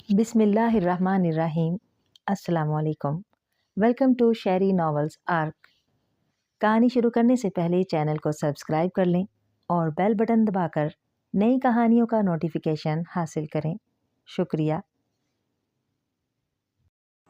बिस्मिल्लाहिर्रहमानिर्रहीम। अस्सलामुअलैकुम। Welcome to Sheri novels arc. कहानी शुरू करने से पहले चैनल को सब्सक्राइब कर लें और बेल बटन दबाकर नई कहानियों का नोटिफिकेशन हासिल करें। शुक्रिया।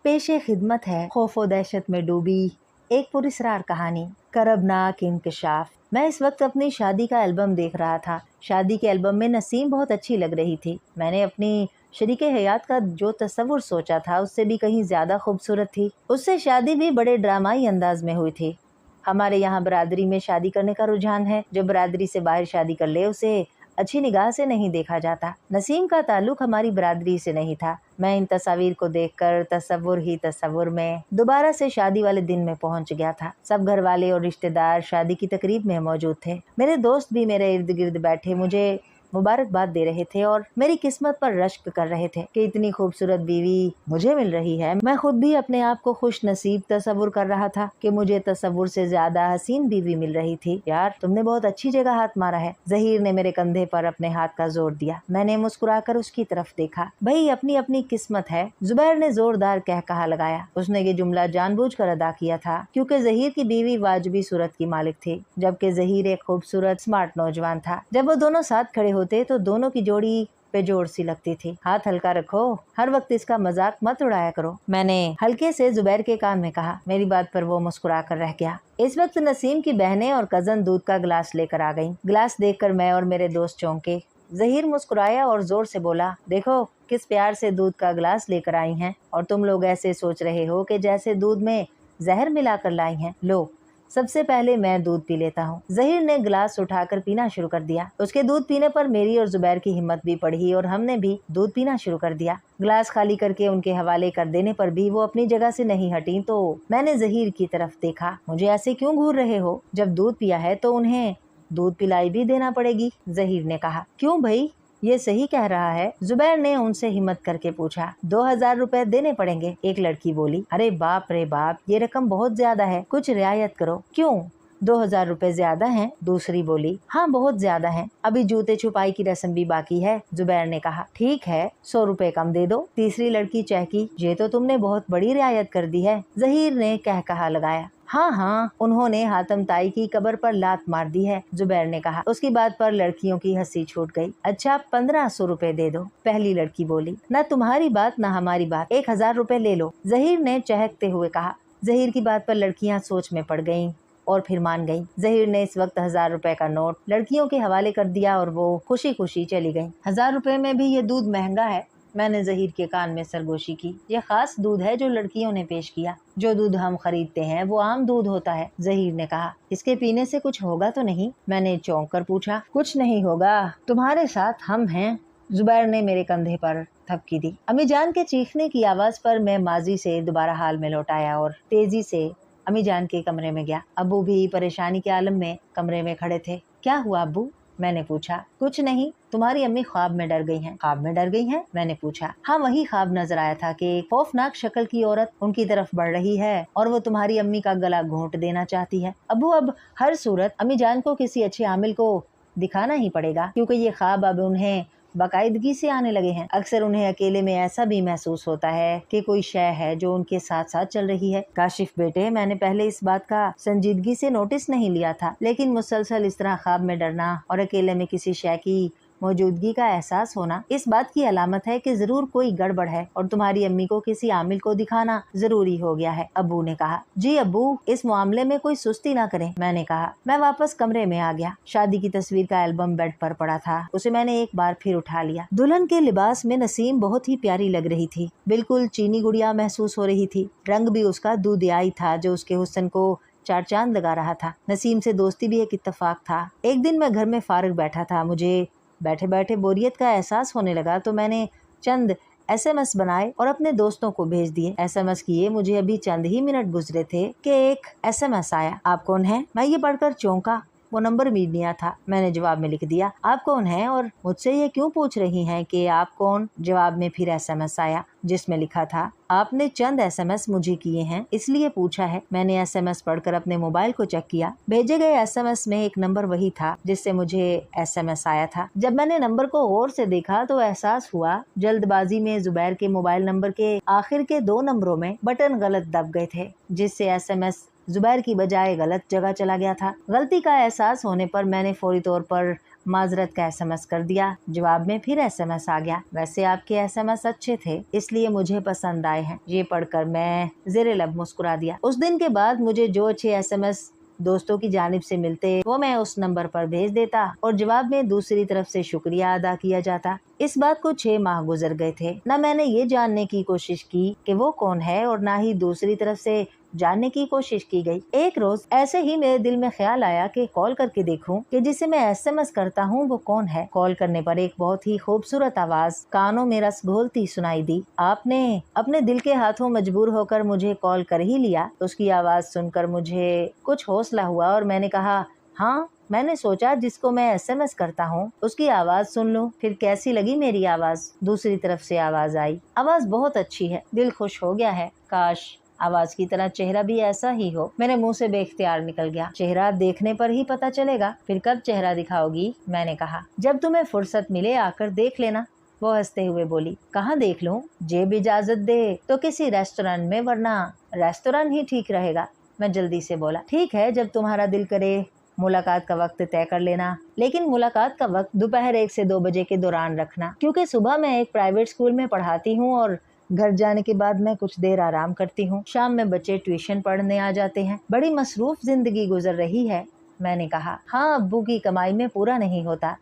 पेशे खिदमत है खौफ व दहशत में डूबी एक पुरस्रार कहानी, करबनाक इंकशाफ। मैं इस वक्त अपनी शादी का एल्बम देख रहा था। शादी के एल्बम में नसीम बहुत अच्छी लग रही थी। मैंने अपनी शरीके हयात का जो तस्वुर सोचा था उससे भी कहीं ज्यादा खूबसूरत थी। उससे शादी भी बड़े ड्रामाई अंदाज में हुई थी। हमारे यहाँ बरादरी में शादी करने का रुझान है। जो बरादरी से बाहर शादी कर ले उसे अच्छी निगाह से नहीं देखा जाता। नसीम का ताल्लुक हमारी बरादरी से नहीं था। मैं इन तस्वीर को देखकर तस्वुर में दोबारा से शादी वाले दिन में पहुंच गया था। सब घर वाले और रिश्तेदार शादी की तकरीब में मौजूद थे। मेरे दोस्त भी मेरे इर्द गिर्द बैठे मुझे मुबारकबाद दे रहे थे और मेरी किस्मत पर रश्क कर रहे थे कि इतनी खूबसूरत बीवी मुझे मिल रही है। मैं खुद भी अपने आप को खुश नसीब तस्वुर कर रहा था कि मुझे तस्वुर से ज्यादा हसीन बीवी मिल रही थी। यार, तुमने बहुत अच्छी जगह हाथ मारा है। जहीर ने मेरे कंधे पर अपने हाथ का जोर दिया। मैंने मुस्कुराकर उसकी तरफ देखा। भाई, अपनी अपनी किस्मत है। जुबैर ने जोरदार कहकहा लगाया। उसने ये जुमला जानबूझकर अदा किया था क्योंकि जहीर की बीवी वाजबी सूरत की मालिक थी, जबकि जहीर एक खूबसूरत स्मार्ट नौजवान था। जब वो दोनों साथ खड़े होते तो दोनों की जोड़ी बेजोड़ सी लगती थी। हाथ हल्का रखो, हर वक्त इसका मजाक मत उड़ाया करो, मैंने हल्के से जुबैर के कान में कहा। मेरी बात पर वो मुस्कुरा कर रह गया। इस वक्त नसीम की बहनें और कजन दूध का गिलास लेकर आ गईं। गिलास देखकर मैं और मेरे दोस्त चौंके। जहीर मुस्कुराया और जोर से बोला, देखो किस प्यार से दूध का गिलास लेकर आई हैं, और तुम लोग ऐसे सोच रहे हो कि जैसे दूध में जहर मिलाकर लाई हैं। लो, सबसे पहले मैं दूध पी लेता हूँ। जहीर ने गिलास उठाकर पीना शुरू कर दिया। उसके दूध पीने पर मेरी और जुबैर की हिम्मत भी बढ़ी और हमने भी दूध पीना शुरू कर दिया। गिलास खाली करके उनके हवाले कर देने पर भी वो अपनी जगह से नहीं हटी तो मैंने जहीर की तरफ देखा। मुझे ऐसे क्यों घूर रहे हो? जब दूध पिया है तो उन्हें दूध पिलाई भी देना पड़ेगी, जहीर ने कहा। क्यों भाई, ये सही कह रहा है, जुबैर ने उनसे हिम्मत करके पूछा। 2000 रुपए देने पड़ेंगे, एक लड़की बोली। अरे बाप रे बाप, ये रकम बहुत ज्यादा है, कुछ रियायत करो। क्यों, 2000 रुपए ज्यादा हैं? दूसरी बोली। हाँ, बहुत ज्यादा हैं। अभी जूते छुपाई की रस्म भी बाकी है, जुबैर ने कहा। ठीक है, 100 रुपए कम दे दो, तीसरी लड़की चहकी। ये तो तुमने बहुत बड़ी रियायत कर दी है, जहीर ने कहकहा लगाया। हाँ हाँ, उन्होंने हातम ताई की कब्र पर लात मार दी है, जुबैर ने कहा। उसकी बात पर लड़कियों की हंसी छूट गई। अच्छा, 1500 रुपए दे दो, पहली लड़की बोली। न तुम्हारी बात न हमारी बात, 1000 रुपए ले लो, जहीर ने चहकते हुए कहा। जहीर की बात पर लड़कियां सोच में पड़ गईं और फिर मान गईं। जहीर ने इस वक्त 1000 रुपए का नोट लड़कियों के हवाले कर दिया और वो खुशी खुशी चली गईं। 1000 रुपए में भी ये दूध महंगा है, मैंने जहीर के कान में सरगोशी की। यह खास दूध है जो लड़कियों ने पेश किया। जो दूध हम खरीदते हैं वो आम दूध होता है, जहीर ने कहा। इसके पीने से कुछ होगा तो नहीं, मैंने चौंक कर पूछा। कुछ नहीं होगा, तुम्हारे साथ हम हैं, जुबैर ने मेरे कंधे पर थपकी दी। अम्मी जान के चीखने की आवाज पर मैं माजी से दोबारा हाल में लौट आया और तेजी से अम्मी जान के कमरे में गया। अब्बू भी परेशानी के आलम में कमरे में खड़े थे। क्या हुआ अब्बू, मैंने पूछा। कुछ नहीं, तुम्हारी अम्मी ख्वाब में डर गई हैं। ख्वाब में डर गई हैं, मैंने पूछा। हाँ, वही ख्वाब नजर आया था कि खौफनाक शक्ल की औरत उनकी तरफ बढ़ रही है और वो तुम्हारी अम्मी का गला घोंट देना चाहती है। अब्बू, अब हर सूरत अम्मी जान को किसी अच्छे आमिल को दिखाना ही पड़ेगा, क्योंकि ये ख्वाब अब उन्हें बाकायदगी से आने लगे हैं। अक्सर उन्हें अकेले में ऐसा भी महसूस होता है कि कोई शय है जो उनके साथ साथ चल रही है। काशिफ बेटे, मैंने पहले इस बात का संजीदगी से नोटिस नहीं लिया था, लेकिन मुसलसल इस तरह ख्वाब में डरना और अकेले में किसी शय की मौजूदगी का एहसास होना इस बात की अलामत है कि जरूर कोई गड़बड़ है और तुम्हारी अम्मी को किसी आमिल को दिखाना जरूरी हो गया है, अब्बू ने कहा। जी अब्बू, इस मामले में कोई सुस्ती ना करें, मैंने कहा। मैं वापस कमरे में आ गया। शादी की तस्वीर का एल्बम बेड पर पड़ा था। उसे मैंने एक बार फिर उठा लिया। दुल्हन के लिबास में नसीम बहुत ही प्यारी लग रही थी। बिल्कुल चीनी गुड़िया महसूस हो रही थी। रंग भी उसका दूधियाई था जो उसके हुस्न को चार चांद लगा रहा था। नसीम से दोस्ती भी एक इत्तेफाक था। एक दिन मैं घर में फारिग बैठा था। मुझे बैठे बैठे बोरियत का एहसास होने लगा तो मैंने चंद SMS बनाए और अपने दोस्तों को भेज दिए। SMS किए, मुझे अभी चंद ही मिनट गुजरे थे कि एक SMS आया। आप कौन हैं? मैं ये पढ़कर चौंका। वो नंबर मीडिया था। मैंने जवाब में लिख दिया, आप कौन हैं और मुझसे ये क्यों पूछ रही हैं कि आप कौन। जवाब में फिर SMS आया जिसमें लिखा था, आपने चंद SMS मुझे किए हैं इसलिए पूछा है। मैंने SMS पढ़कर अपने मोबाइल को चेक किया। भेजे गए SMS में एक नंबर वही था जिससे मुझे SMS आया था। जब मैंने नंबर को गौर से देखा तो एहसास हुआ जल्दबाजी में जुबैर के मोबाइल नंबर के आखिर के 2 नंबरों में बटन गलत दब गए थे, जिससे SMS जुबैर की बजाय गलत जगह चला गया था। गलती का एहसास होने पर मैंने फौरी तौर पर माजरत का SMS कर दिया। जवाब में फिर SMS आ गया, वैसे आपके SMS अच्छे थे इसलिए मुझे पसंद आए हैं। ये पढ़कर मैं ज़ेरे लब मुस्कुरा दिया। उस दिन के बाद मुझे जो अच्छे SMS दोस्तों की जानिब से मिलते वो मैं उस नंबर पर भेज देता और जवाब में दूसरी तरफ से शुक्रिया अदा किया जाता। इस बात को 6 माह गुजर गए थे। न मैंने ये जानने की कोशिश की कि वो कौन है और ना ही दूसरी तरफ से जानने की कोशिश की गई। एक रोज ऐसे ही मेरे दिल में ख्याल आया कि कॉल करके देखूं कि जिसे मैं SMS करता हूं वो कौन है। कॉल करने पर एक बहुत ही खूबसूरत आवाज कानों में रस घोलती सुनाई दी। आपने अपने दिल के हाथों मजबूर होकर मुझे कॉल कर ही लिया। उसकी आवाज सुनकर मुझे कुछ हौसला हुआ और मैंने कहा, हाँ, मैंने सोचा जिसको मैं SMS करता हूँ उसकी आवाज सुन लूं। फिर कैसी लगी मेरी आवाज। दूसरी तरफ से आवाज आई, आवाज बहुत अच्छी है, दिल खुश हो गया है। काश आवाज की तरह चेहरा भी ऐसा ही हो। मेरे मुंह से बेख्तियार निकल गया, चेहरा देखने पर ही पता चलेगा। फिर कब चेहरा दिखाओगी। मैंने कहा, जब तुम्हें फुर्सत मिले आकर देख लेना। वो हंसते हुए बोली, कहाँ देख लूं। जेब इजाजत दे तो किसी रेस्टोरेंट में, वरना रेस्टोरेंट ही ठीक रहेगा। मैं जल्दी से बोला, ठीक है, जब तुम्हारा दिल करे मुलाकात का वक्त तय कर लेना, लेकिन मुलाकात का वक्त दोपहर 1 से 2 बजे के दौरान रखना, क्योंकि सुबह मैं एक प्राइवेट स्कूल में पढ़ाती हूँ और घर जाने के बाद मैं कुछ देर आराम करती हूँ। शाम में बच्चे ट्यूशन पढ़ने आ जाते हैं। बड़ी मसरूफ जिंदगी गुजर रही है। मैंने कहा, हाँ, अब्बू की कमाई में पूरा नहीं होता।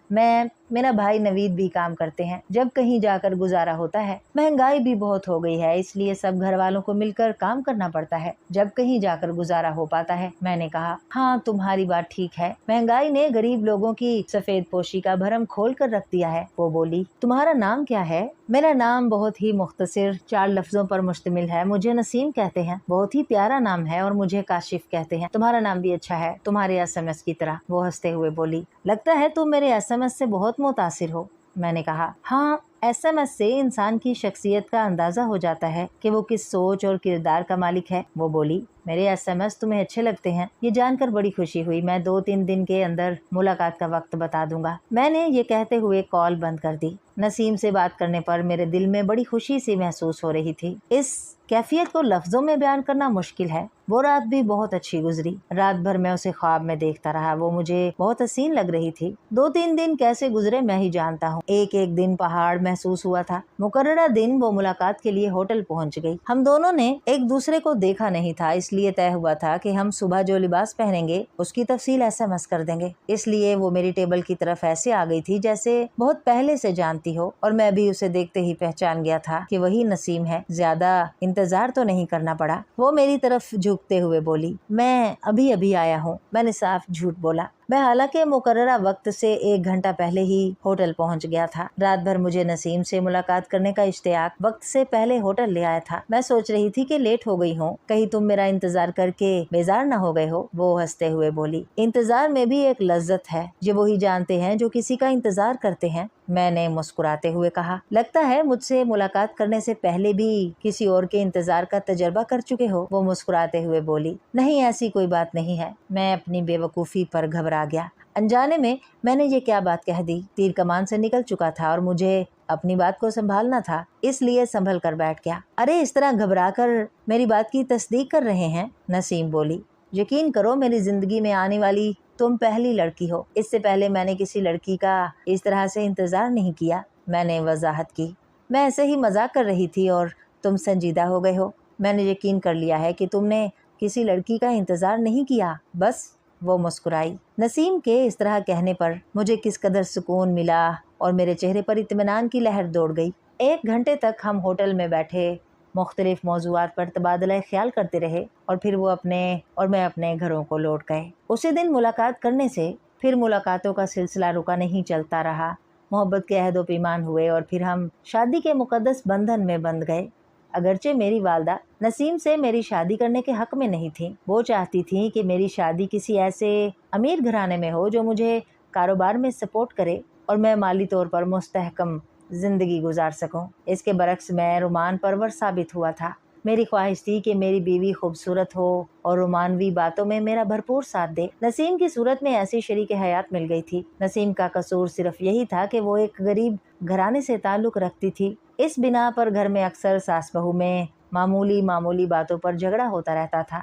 मेरा भाई नवीद भी काम करते हैं, जब कहीं जाकर गुजारा होता है। महंगाई भी बहुत हो गई है इसलिए सब घर वालों को मिलकर काम करना पड़ता है, जब कहीं जाकर गुजारा हो पाता है। मैंने कहा, हाँ, तुम्हारी बात ठीक है, महंगाई ने गरीब लोगों की सफेद पोशी का भरम खोल कर रख दिया है। वो बोली, तुम्हारा नाम क्या है। मेरा नाम बहुत ही मुख्तसर 4 लफ्जों पर मुश्तमिल है। मुझे नसीम कहते हैं, बहुत ही प्यारा नाम है, और मुझे काशिफ कहते हैं। तुम्हारा नाम भी अच्छा है, तुम्हारे SMS की तरह। वो हंसते हुए बोली, लगता है तुम मेरे SMS से बहुत मुतासिर हो। मैंने कहा, हाँ, SMS से इंसान की शख्सियत का अंदाजा हो जाता है कि वो किस सोच और किरदार का मालिक है। वो बोली, मेरे SMS तुम्हें अच्छे लगते हैं, ये जानकर बड़ी खुशी हुई। मैं 2-3 दिन के अंदर मुलाकात का वक्त बता दूंगा। मैंने ये कहते हुए कॉल बंद कर दी। नसीम से बात करने पर मेरे दिल में बड़ी खुशी सी महसूस हो रही थी। इस कैफियत को लफ्जों में बयान करना मुश्किल है। वो रात भी बहुत अच्छी गुजरी। रात भर मैं उसे ख्वाब में देखता रहा। वो मुझे बहुत हसीन लग रही थी। 2-3 दिन कैसे गुजरे मैं ही जानता हूँ। एक एक दिन पहाड़ महसूस हुआ था। मुकर्ररा दिन वो मुलाकात के लिए होटल पहुँच गई। हम दोनों ने एक दूसरे को देखा नहीं था, इसलिए तय हुआ था कि हम सुबह जो लिबास पहनेंगे उसकी तफसील SMS कर देंगे। इसलिए वो मेरी टेबल की तरफ ऐसे आ गई थी जैसे बहुत पहले से जानती हो, और मैं भी उसे देखते ही पहचान गया था कि वही नसीम है। ज्यादा इंतजार तो नहीं करना पड़ा। वो मेरी तरफ झुकते हुए बोली, मैं अभी अभी आया हूँ। मैंने साफ झूठ बोला। मैं हालांकि मुकर्ररा वक्त से 1 घंटा पहले ही होटल पहुंच गया था। रात भर मुझे नसीम से मुलाकात करने का इश्तियाक वक्त से पहले होटल ले आया था। मैं सोच रही थी कि लेट हो गई हूँ, कहीं तुम मेरा इंतजार करके बेजार न हो गए हो। वो हंसते हुए बोली, इंतजार में भी एक लज्जत है, ये वही जानते हैं जो किसी का इंतजार करते हैं। मैंने मुस्कुराते हुए कहा, लगता है मुझसे मुलाकात करने से पहले भी किसी और के इंतजार का तजर्बा कर चुके हो। वो मुस्कुराते हुए बोली, नहीं, ऐसी कोई बात नहीं है। मैं अपनी बेवकूफ़ी पर घबरा गया। अनजाने में मैंने ये क्या बात कह दी। तीर कमान से निकल चुका था और मुझे अपनी बात को संभालना था, इसलिए संभल कर बैठ गया। अरे, इस तरह घबरा कर मेरी बात की तस्दीक कर रहे हैं। नसीम बोली, यकीन करो, मेरी जिंदगी में आने वाली तुम पहली लड़की हो। इससे पहले मैंने किसी लड़की का इस तरह से इंतजार नहीं किया। मैंने वजाहत की, मैं ऐसे ही मजाक कर रही थी और तुम संजीदा हो गए हो। मैंने यकीन कर लिया है कि तुमने किसी लड़की का इंतजार नहीं किया, बस। वो मुस्कुराई। नसीम के इस तरह कहने पर मुझे किस कदर सुकून मिला और मेरे चेहरे पर इत्मीनान की लहर दौड़ गई। 1 घंटे तक हम होटल में बैठे मुख्तलिफ मौज़ूआत पर तबादला ख्याल करते रहे और फिर वो अपने और मैं अपने घरों को लौट गए। उसी दिन मुलाकात करने से फिर मुलाकातों का सिलसिला रुका नहीं, चलता रहा। मोहब्बत के अहद व पैमान हुए और फिर हम शादी के मुकद्दस बंधन में बंध गए। اگرچہ میری والدہ نسیم سے میری شادی کرنے کے حق میں نہیں تھی، وہ چاہتی تھی کہ میری شادی کسی ایسے امیر گھرانے میں ہو جو مجھے کاروبار میں سپورٹ کرے اور میں مالی طور پر مستحکم زندگی گزار سکوں۔ اس کے برعکس میں رومان پرور ثابت ہوا تھا۔ میری خواہش تھی کہ میری بیوی خوبصورت ہو اور رومانوی باتوں میں میرا بھرپور ساتھ دے۔ نسیم کی صورت میں ایسی شریک حیات مل گئی تھی۔ نسیم کا قصور صرف یہی تھا کہ وہ ایک غریب گھرانے سے تعلق رکھتی تھی۔ اس بنا پر گھر میں اکثر ساس بہو میں معمولی باتوں پر جھگڑا ہوتا رہتا تھا۔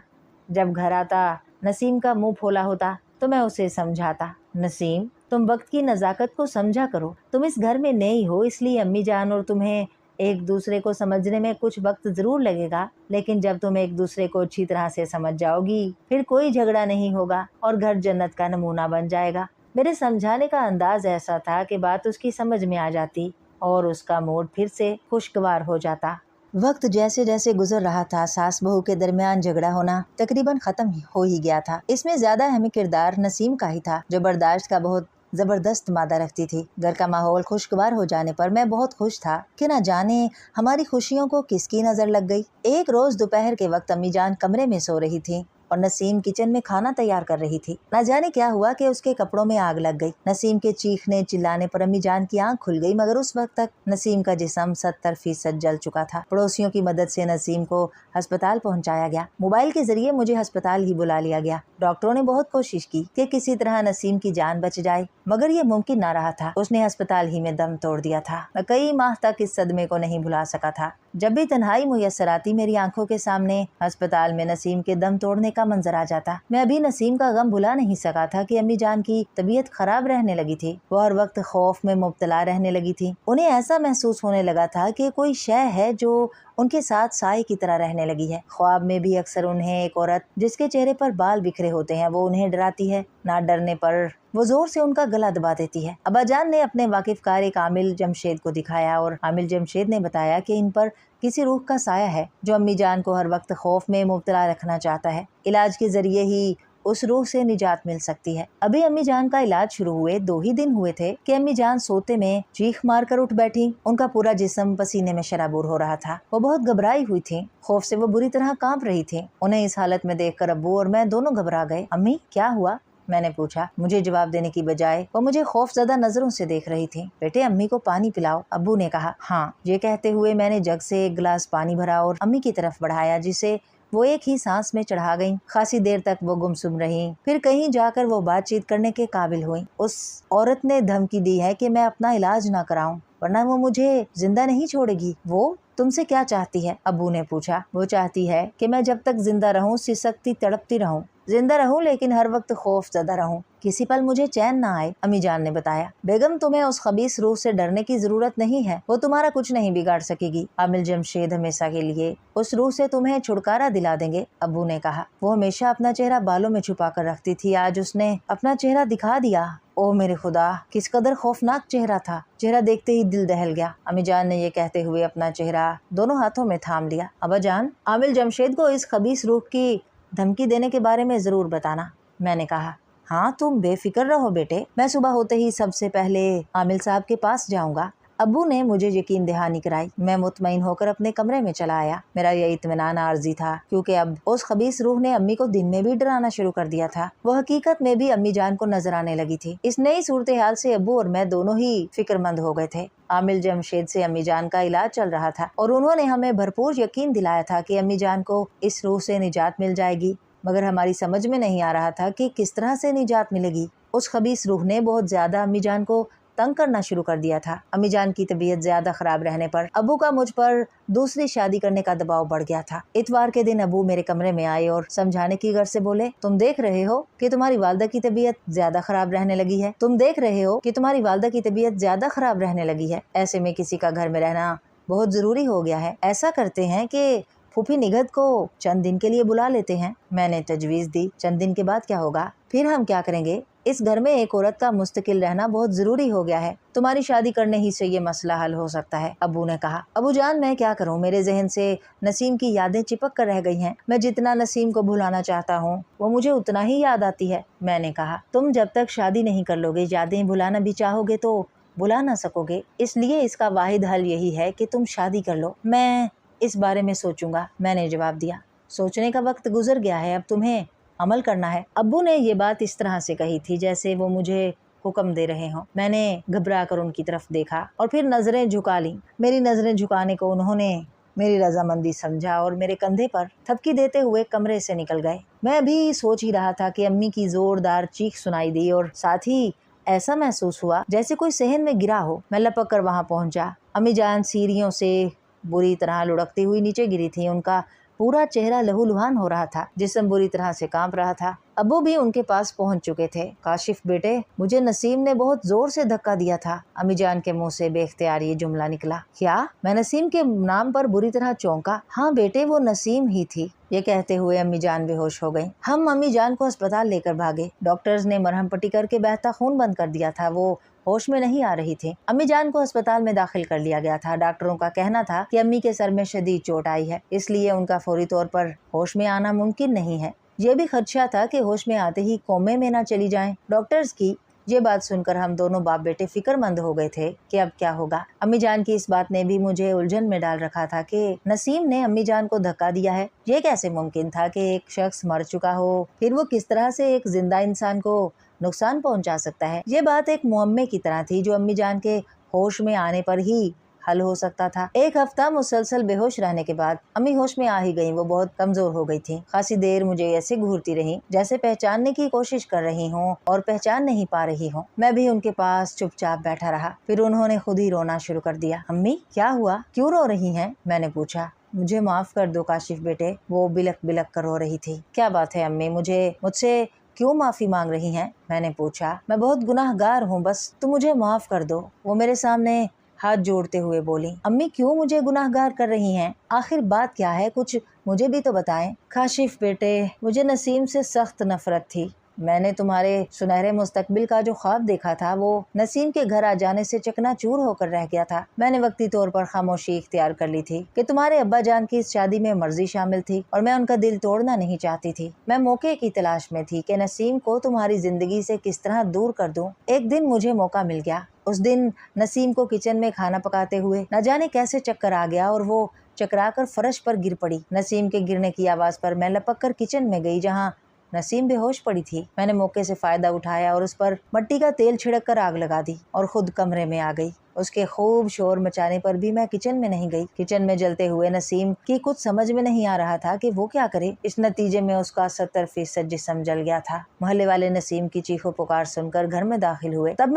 جب گھر آتا نسیم کا منہ پھولا ہوتا تو میں اسے سمجھاتا، نسیم تم وقت کی نزاکت کو سمجھا کرو، تم اس گھر میں نئی ہو اس لیے امی جان اور تمہیں ایک دوسرے کو سمجھنے میں کچھ وقت ضرور لگے گا، لیکن جب تم ایک دوسرے کو اچھی طرح سے سمجھ جاؤ گی پھر کوئی جھگڑا نہیں ہوگا اور گھر جنت کا نمونہ بن جائے گا۔ میرے سمجھانے کا انداز ایسا تھا کہ بات اس کی سمجھ میں آ جاتی اور اس کا موڈ پھر سے خوشگوار ہو جاتا۔ وقت جیسے جیسے گزر رہا تھا ساس بہو کے درمیان جھگڑا ہونا تقریباً ختم ہو ہی گیا تھا۔ اس میں زیادہ اہم کردار نسیم کا ہی تھا جو برداشت کا بہت زبردست مادہ رکھتی تھی۔ گھر کا ماحول خوشگوار ہو جانے پر میں بہت خوش تھا کہ نہ جانے ہماری خوشیوں کو کس کی نظر لگ گئی۔ ایک روز دوپہر کے وقت امی جان کمرے میں سو رہی تھی اور نسیم کچن میں کھانا تیار کر رہی تھی۔ نہ جانے کیا ہوا کہ اس کے کپڑوں میں آگ لگ گئی۔ نسیم کے چیخنے چلانے پر امی جان کی آنکھ کھل گئی، مگر اس وقت تک نسیم کا جسم 70% جل چکا تھا۔ پڑوسیوں کی مدد سے نسیم کو ہسپتال پہنچایا گیا۔ موبائل کے ذریعے مجھے ہسپتال ہی بلا لیا گیا۔ ڈاکٹروں نے بہت کوشش کی کہ کسی طرح نسیم کی جان بچ جائے، مگر یہ ممکن نہ رہا تھا۔ اس نے ہسپتال ہی میں دم توڑ دیا تھا۔ میں کئی ماہ تک اس صدمے کو نہیں بھلا سکا تھا۔ جب بھی تنہائی میسر آتی میری آنکھوں کے سامنے ہسپتال میں نسیم کے دم توڑنے کا منظر آ جاتا۔ میں ابھی نسیم کا غم بھلا نہیں سکا تھا کہ امی جان کی طبیعت خراب رہنے لگی تھی۔ وہ ہر وقت خوف میں مبتلا رہنے لگی تھی۔ انہیں ایسا محسوس ہونے لگا تھا کہ کوئی شے ہے جو ان کے ساتھ سائے کی طرح رہنے لگی ہے۔ خواب میں بھی اکثر انہیں ایک عورت جس کے چہرے پر بال بکھرے ہوتے ہیں وہ انہیں ڈراتی ہے۔ نہ ڈرنے پر وہ زور سے ان کا گلا دبا دیتی ہے۔ ابا جان نے اپنے واقف کار ایک عامل جمشید کو دکھایا اور عامل جمشید نے بتایا کہ ان پر کسی روح کا سایہ ہے جو امی جان کو ہر وقت خوف میں مبتلا رکھنا چاہتا ہے۔ علاج کے ذریعے ہی اس روح سے نجات مل سکتی ہے۔ ابھی امی جان کا علاج شروع ہوئے 2 ہی دن ہوئے تھے کہ امی جان سوتے میں چیخ مار کر اٹھ بیٹھی۔ ان کا پورا جسم پسینے میں شرابور ہو رہا تھا۔ وہ بہت گھبرائی ہوئی تھی، خوف سے وہ بری طرح کانپ رہی تھی۔ انہیں اس حالت میں دیکھ کر ابو اور میں دونوں گھبرا گئے۔ امی کیا ہوا؟ میں نے پوچھا۔ مجھے جواب دینے کی بجائے وہ مجھے خوف زدہ نظروں سے دیکھ رہی تھی۔ بیٹے امی کو پانی پلاؤ، ابو نے کہا۔ ہاں، یہ کہتے ہوئے میں نے جگ سے ایک گلاس پانی بھرا اور امی کی طرف بڑھایا جسے وہ ایک ہی سانس میں چڑھا گئیں۔ خاصی دیر تک وہ گمسم رہیں، پھر کہیں جا کر وہ بات چیت کرنے کے قابل ہوئیں۔ اس عورت نے دھمکی دی ہے کہ میں اپنا علاج نہ کراؤں ورنہ وہ مجھے زندہ نہیں چھوڑے گی۔ وہ تم سے کیا چاہتی ہے؟ ابو نے پوچھا۔ وہ چاہتی ہے کہ میں جب تک زندہ رہوں سسکتی تڑپتی رہوں، زندہ رہوں لیکن ہر وقت خوف زدہ رہوں، کسی پل مجھے چین نہ آئے، امی جان نے بتایا۔ بیگم تمہیں اس خبیث روح سے ڈرنے کی ضرورت نہیں ہے، وہ تمہارا کچھ نہیں بگاڑ سکے گی۔ عامل جمشید ہمیشہ کے لیے اس روح سے تمہیں چھٹکارا دلا دیں گے، ابو نے کہا۔ وہ ہمیشہ اپنا چہرہ بالوں میں چھپا کر رکھتی تھی، آج اس نے اپنا چہرہ دکھا دیا۔ اوہ میرے خدا، کس قدر خوفناک چہرہ تھا، چہرہ دیکھتے ہی دل دہل گیا۔ امی جان نے یہ کہتے ہوئے اپنا چہرہ دونوں ہاتھوں میں تھام لیا۔ ابا جان، عامل جمشید کو اس خبیث روح کی دھمکی دینے کے بارے میں ضرور بتانا، میں نے کہا۔ ہاں تم بے فکر رہو بیٹے، میں صبح ہوتے ہی سب سے پہلے عامل صاحب کے پاس جاؤں گا۔ ابو نے مجھے یقین دہانی کرائی۔ میں مطمئن ہو کر اپنے کمرے میں چلا آیا۔ میرا یہ اطمینان عارضی تھا کیونکہ اب اس خبیث روح نے امی کو دن میں بھی ڈرانا شروع کر دیا تھا۔ وہ حقیقت میں بھی امی جان کو نظر آنے لگی تھی۔ اس نئی صورتحال سے ابو اور میں دونوں ہی فکر مند ہو گئے تھے۔ عامل جمشید سے امی جان کا علاج چل رہا تھا اور انہوں نے ہمیں بھرپور یقین دلایا تھا کہ امی جان کو اس روح سے نجات مل جائے گی، مگر ہماری سمجھ میں نہیں آ رہا تھا کہ کس طرح سے نجات ملے گی۔ اس خبیث روح نے بہت زیادہ امی جان کو تنگ کرنا شروع کر دیا تھا۔ امی جان کی طبیعت زیادہ خراب رہنے پر ابو کا مجھ پر دوسری شادی کرنے کا دباؤ بڑھ گیا تھا۔ اتوار کے دن ابو میرے کمرے میں آئے اور سمجھانے کی غرض سے بولے، تم دیکھ رہے ہو کہ تمہاری والدہ کی طبیعت زیادہ خراب رہنے لگی ہے، تم دیکھ رہے ہو کہ تمہاری والدہ کی طبیعت زیادہ خراب رہنے لگی ہے، ایسے میں کسی کا گھر میں رہنا بہت ضروری ہو گیا ہے۔ ایسا کرتے ہیں کہ پھوپھی نگہت کو چند دن کے لیے بلا لیتے ہیں۔ میں نے تجویز دی، چند دن کے بعد کیا ہوگا؟ پھر ہم کیا کریں گے؟ اس گھر میں ایک عورت کا مستقل رہنا بہت ضروری ہو گیا ہے، تمہاری شادی کرنے ہی سے یہ مسئلہ حل ہو سکتا ہے، ابو نے کہا۔ ابو جان میں کیا کروں، میرے ذہن سے نسیم کی یادیں چپک کر رہ گئی ہیں، میں جتنا نسیم کو بھلانا چاہتا ہوں وہ مجھے اتنا ہی یاد آتی ہے، میں نے کہا۔ تم جب تک شادی نہیں کر لو گے یادیں بھلانا بھی چاہو گے تو بھلا نہ سکو گے، اس لیے اس کا واحد حل یہی ہے کہ تم شادی کر لو۔ میں इस बारे में सोचूंगा, मैंने जवाब दिया। सोचने का वक्त गुजर गया है, अब तुम्हें अमल करना है। अब्बू ने ये बात इस तरह से कही थी जैसे वो मुझे हुक्म दे रहे हों। मैंने घबरा कर उनकी तरफ देखा और फिर नजरें झुका ली। मेरी नजरें झुकाने को उन्होंने मेरी रजामंदी समझा और मेरे कंधे पर थपकी देते हुए कमरे से निकल गए। मैं अभी सोच ही रहा था कि अम्मी की जोरदार चीख सुनाई दी और साथ ही ऐसा महसूस हुआ जैसे कोई सहन में गिरा हो। मैं लपक कर वहां पहुंचा। अम्मी जान सीढ़ियों से बुरी तरह लुढ़कती हुई नीचे गिरी थी। उनका पूरा चेहरा लहूलुहान हो रहा था, जिस्म बुरी तरह से कांप रहा था। अब्बू भी उनके पास पहुंच चुके थे। काशिफ बेटे, मुझे नसीम ने बहुत जोर से धक्का दिया था। अम्मी जान के मुंह से बेख्तियार ये जुमला निकला। क्या? मैं नसीम के नाम पर बुरी तरह चौंका। हाँ बेटे, वो नसीम ही थी। ये कहते हुए अम्मी जान बेहोश हो गई। हम अम्मी जान को अस्पताल लेकर भागे। डॉक्टर्स ने मरहम पट्टी करके बहता खून बंद कर दिया था। वो होश में नहीं आ रही थी। अम्मी जान को अस्पताल में दाखिल कर लिया गया था। डॉक्टरों का कहना था कि अम्मी के सर में शदीद चोट आई है, इसलिए उनका फौरी तौर पर होश में आना मुमकिन नहीं है। ये भी खदशा था कि होश में आते ही कोमे में ना चली जाएं। डॉक्टर्स की ये बात सुनकर हम दोनों बाप बेटे फिक्रमंद हो गए थे कि अब क्या होगा। अम्मी जान की इस बात ने भी मुझे उलझन में डाल रखा था कि नसीम ने अम्मी जान को धक्का दिया है। ये कैसे मुमकिन था कि एक शख्स मर चुका हो, फिर वो किस तरह से एक जिंदा इंसान को नुकसान पहुंचा सकता है। ये बात एक मुअम्मे की तरह थी जो अम्मी जान के होश में आने पर ही हल हो सकता था। एक हफ्ता मुसलसल बेहोश रहने के बाद अम्मी होश में आ ही गईं। वो बहुत कमजोर हो गई थी। खासी देर मुझे ऐसे घूरती रही जैसे पहचानने की कोशिश कर रही हूँ और पहचान नहीं पा रही हूँ। मैं भी उनके पास चुपचाप बैठा रहा। फिर उन्होंने खुद ही रोना शुरू कर दिया। अम्मी, क्या हुआ? क्यों रो रही हैं? मैंने पूछा। मुझे माफ कर दो काशिफ बेटे, वो बिलक बिलक कर रो रही थी। क्या बात है अम्मी, मुझसे क्यों माफी मांग रही हैं? मैंने पूछा। मैं बहुत गुनाहगार हूँ, बस तुम मुझे माफ कर दो, वो मेरे सामने हाथ जोड़ते हुए बोली। अम्मी, क्यों मुझे गुनाहगार कर रही हैं? आखिर बात क्या है, कुछ मुझे भी तो बताएं। काशिफ बेटे, मुझे नसीम से सख्त नफरत थी। मैंने तुम्हारे सुनहरे मुस्तकबिल का जो ख्वाब देखा था वो नसीम के घर आ जाने से चकनाचूर होकर रह गया था। मैंने वक्ती तौर पर खामोशी इख्तियार कर ली थी कि तुम्हारे अब्बा जान की इस शादी में मर्जी शामिल थी और मैं उनका दिल तोड़ना नहीं चाहती थी। मैं मौके की तलाश में थी कि नसीम को तुम्हारी जिंदगी से किस तरह दूर कर दूं। एक दिन मुझे मौका मिल गया। उस दिन नसीम को किचन में खाना पकाते हुए न जाने कैसे चक्कर आ गया और वो चकरा कर फर्श पर गिर पड़ी। नसीम के गिरने की आवाज पर मैं लपक कर किचन में गई जहाँ नसीम बेहोश पड़ी थी। मैंने मौके से फायदा उठाया और उस पर मट्टी का तेल छिड़क कर आग लगा दी और खुद कमरे में आ गई। उसके खूब शोर मचाने पर भी मैं किचन में नहीं गई। किचन में जलते हुए नसीम की कुछ समझ में नहीं आ रहा था कि वो क्या करे। इस नतीजे में उसका 70% जिस्म जल गया था। मोहल्ले वाले नसीम की चीखों पुकार सुनकर घर में दाखिल हुए। तब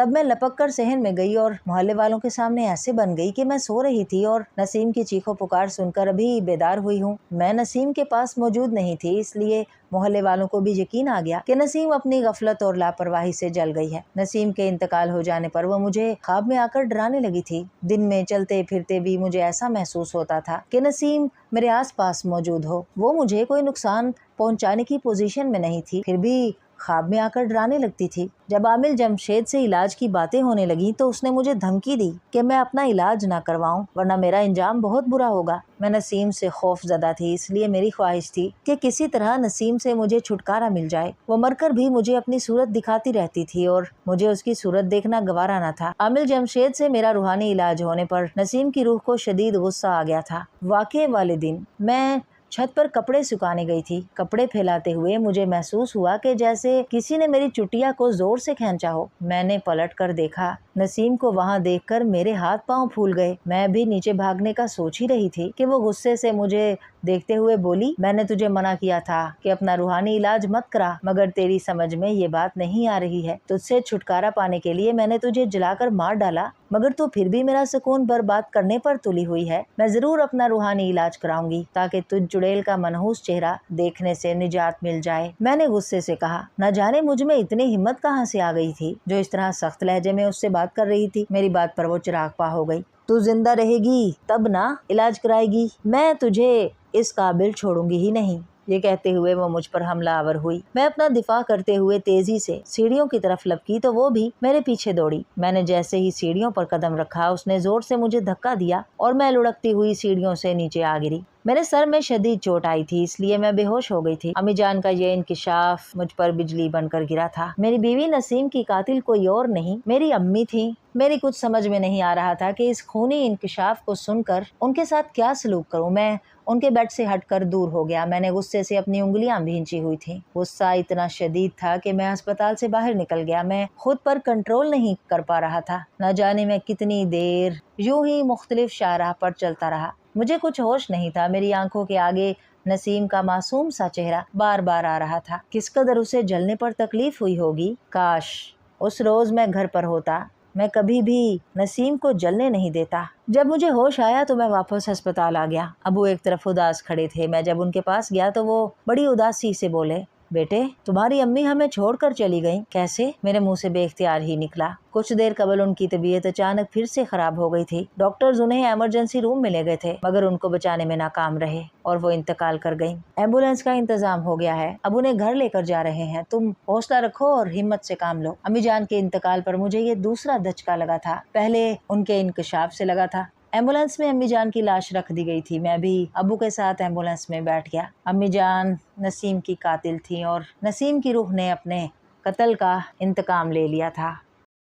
मैं लपक कर सहन में गई और मोहल्ले वालों के सामने ऐसे बन गई कि मैं सो रही थी और नसीम की चीखों पुकार सुनकर अभी बेदार हुई हूँ। मैं नसीम के पास मौजूद नहीं थी, इसलिए मोहल्ले वालों को भी यकीन आ गया कि नसीम अपनी गफलत और लापरवाही से जल गई है। नसीम के इंतकाल हो जाने पर वो मुझे ख्वाब में आकर डराने लगी थी। दिन में चलते फिरते भी मुझे ऐसा महसूस होता था कि नसीम मेरे आसपास मौजूद हो। वो मुझे कोई नुकसान पहुंचाने की पोजीशन में नहीं थी, फिर भी ख्वाब में आकर डराने लगती थी। जब आमिल जमशेद से इलाज की बातें होने लगी तो उसने मुझे धमकी दी कि मैं अपना इलाज ना करवाऊं वरना मेरा इंजाम बहुत बुरा होगा। मैं नसीम से खौफ ज़दा थी, इसलिए मेरी ख्वाहिश थी कि किसी तरह नसीम से मुझे छुटकारा मिल जाए। वो मरकर भी मुझे अपनी सूरत दिखाती रहती थी और मुझे उसकी सूरत देखना गवारा न था। आमिल जमशेद से मेरा रूहानी इलाज होने पर नसीम की रूह को शदीद गुस्सा आ गया था। वाक़े वाले दिन मैं छत पर कपड़े सुखाने गई थी। कपड़े फैलाते हुए मुझे महसूस हुआ कि जैसे किसी ने मेरी चुटिया को जोर से खींचा हो। मैंने पलट कर देखा। नसीम को वहां देखकर मेरे हाथ पांव फूल गए। मैं भी नीचे भागने का सोच ही रही थी कि वो गुस्से से मुझे देखते हुए बोली, मैंने तुझे मना किया था कि अपना रूहानी इलाज मत करा, मगर तेरी समझ में ये बात नहीं आ रही है। तुझसे छुटकारा पाने के लिए मैंने तुझे जलाकर मार डाला, मगर तू फिर भी मेरा सुकून बर्बाद करने पर तुली हुई है। मैं जरूर अपना रूहानी इलाज कराऊंगी ताकि तुझ जुड़ेल का मनहूस चेहरा देखने से निजात मिल जाए। मैंने गुस्से से कहा। न जाने मुझ में इतनी हिम्मत कहाँ से आ गई थी जो इस तरह सख्त लहजे में उससे बात कर रही थी। मेरी बात पर वो चिरागपा हो गई। तू जिंदा रहेगी तब ना इलाज कराएगी, मैं तुझे इस काबिल छोड़ूंगी ही नहीं। ये कहते हुए वो मुझ पर हमलावर हुई। मैं अपना दिफा करते हुए तेजी से सीढ़ियों की तरफ लपकी तो वो भी मेरे पीछे दौड़ी। मैंने जैसे ही सीढ़ियों पर कदम रखा उसने जोर से मुझे धक्का दिया और मैं लुढ़कती हुई सीढ़ियों से नीचे आ गिरी। मेरे सर में शदीद चोट आई थी, इसलिए मैं बेहोश हो गई थी। अम्मी जान का ये इंकिशाफ मुझ पर बिजली बनकर गिरा था। मेरी बीवी नसीम की कातिल कोई और नहीं, मेरी अम्मी थी। मेरी कुछ समझ में नहीं आ रहा था कि इस खूनी इंकिशाफ को सुनकर उनके साथ क्या सलूक करूं। मैं उनके बेड से हटकर दूर हो गया। मैंने गुस्से से अपनी उंगलियां भींची हुई थी। गुस्सा इतना शदीद था कि मैं अस्पताल से बाहर निकल गया। मैं खुद पर कंट्रोल नहीं कर पा रहा था। न जाने मैं कितनी देर यूं ही मुख्तलिफ शाहराह पर चलता रहा। मुझे कुछ होश नहीं था। मेरी आंखों के आगे नसीम का मासूम सा चेहरा बार बार आ रहा था। किस कदर उसे जलने पर तकलीफ हुई होगी। काश उस रोज मैं घर पर होता। मैं कभी भी नसीम को जलने नहीं देता। जब मुझे होश आया तो मैं वापस अस्पताल आ गया। अबू एक तरफ उदास खड़े थे। मैं जब उनके पास गया तो वो बड़ी उदासी से बोले, बेटे तुम्हारी अम्मी हमें छोड़कर चली गईं। कैसे? मेरे मुंह से बेख्तियार ही निकला। कुछ देर कबल उनकी तबीयत अचानक फिर से खराब हो गई थी। डॉक्टर्स उन्हें इमरजेंसी रूम में ले गए थे, मगर उनको बचाने में नाकाम रहे और वो इंतकाल कर गईं। एम्बुलेंस का इंतजाम हो गया है, अब उन्हें घर लेकर जा रहे हैं। तुम हौसला रखो और हिम्मत से काम लो। अम्मी जान के इंतकाल पर मुझे ये दूसरा धचका लगा था। पहले उनके इंकशाफ से लगा था। एम्बुलेंस में अम्मी जान की लाश रख दी गई थी। मैं भी अबू के साथ एम्बुलेंस में बैठ गया। अम्मी जान नसीम की कातिल थी और नसीम की रूह ने अपने कत्ल का इंतकाम ले लिया था।